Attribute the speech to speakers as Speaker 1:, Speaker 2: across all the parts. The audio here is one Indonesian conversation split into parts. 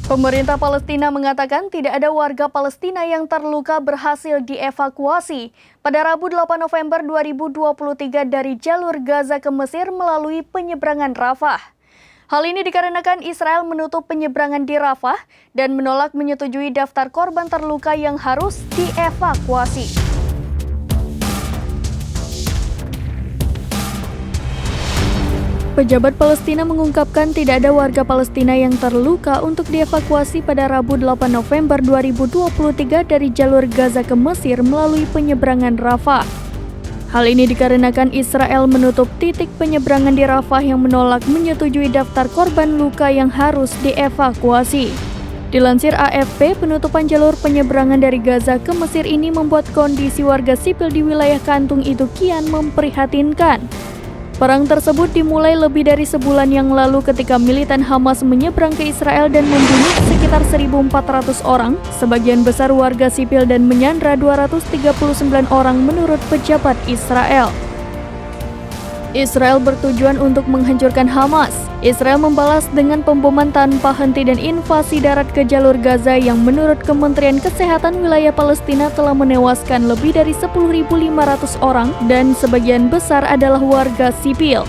Speaker 1: Pemerintah Palestina mengatakan tidak ada warga Palestina yang terluka berhasil dievakuasi pada Rabu 8 November 2023 dari jalur Gaza ke Mesir melalui penyeberangan Rafah. Hal ini dikarenakan Israel menutup penyeberangan di Rafah dan menolak menyetujui daftar korban terluka yang harus dievakuasi. Pejabat Palestina mengungkapkan tidak ada warga Palestina yang terluka untuk dievakuasi pada Rabu 8 November 2023 dari jalur Gaza ke Mesir melalui penyeberangan Rafah. Hal ini dikarenakan Israel menutup titik penyeberangan di Rafah yang menolak menyetujui daftar korban luka yang harus dievakuasi. Dilansir AFP, penutupan jalur penyeberangan dari Gaza ke Mesir ini membuat kondisi warga sipil di wilayah Kantung itu kian memprihatinkan. Perang tersebut dimulai lebih dari sebulan yang lalu ketika militan Hamas menyeberang ke Israel dan membunuh sekitar 1.400 orang, sebagian besar warga sipil dan menyandra 239 orang menurut pejabat Israel. Israel bertujuan untuk menghancurkan Hamas. Israel membalas dengan pemboman tanpa henti dan invasi darat ke jalur Gaza yang menurut Kementerian Kesehatan wilayah Palestina telah menewaskan lebih dari 10.500 orang dan sebagian besar adalah warga sipil.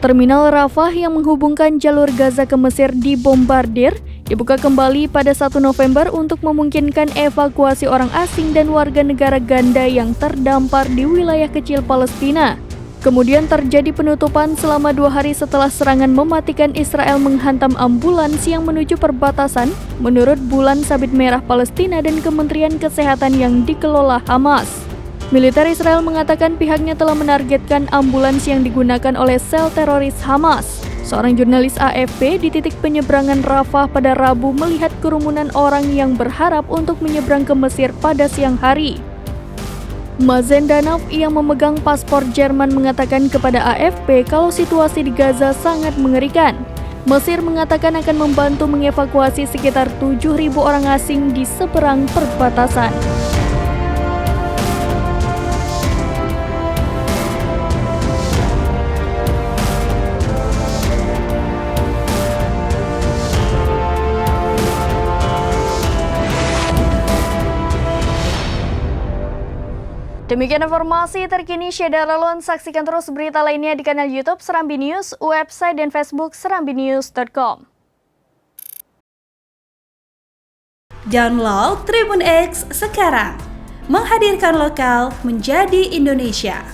Speaker 1: Terminal Rafah yang menghubungkan jalur Gaza ke Mesir dibombardir, dibuka kembali pada 1 November untuk memungkinkan evakuasi orang asing dan warga negara ganda yang terdampar di wilayah kecil Palestina. Kemudian terjadi penutupan selama 2 hari setelah serangan mematikan Israel menghantam ambulans yang menuju perbatasan, menurut Bulan Sabit Merah Palestina dan Kementerian Kesehatan yang dikelola Hamas. Militer Israel mengatakan pihaknya telah menargetkan ambulans yang digunakan oleh sel teroris Hamas. Seorang jurnalis AFP di titik penyeberangan Rafah pada Rabu melihat kerumunan orang yang berharap untuk menyeberang ke Mesir pada siang hari. Mazen Danaf yang memegang paspor Jerman mengatakan kepada AFP kalau situasi di Gaza sangat mengerikan. Mesir mengatakan akan membantu mengevakuasi sekitar 7.000 orang asing di seberang perbatasan. Demikian informasi terkini Syeda Ralon. Saksikan terus berita lainnya di kanal YouTube Serambi News, website dan Facebook serambinews.com.
Speaker 2: Download Tribun X sekarang, menghadirkan lokal menjadi Indonesia.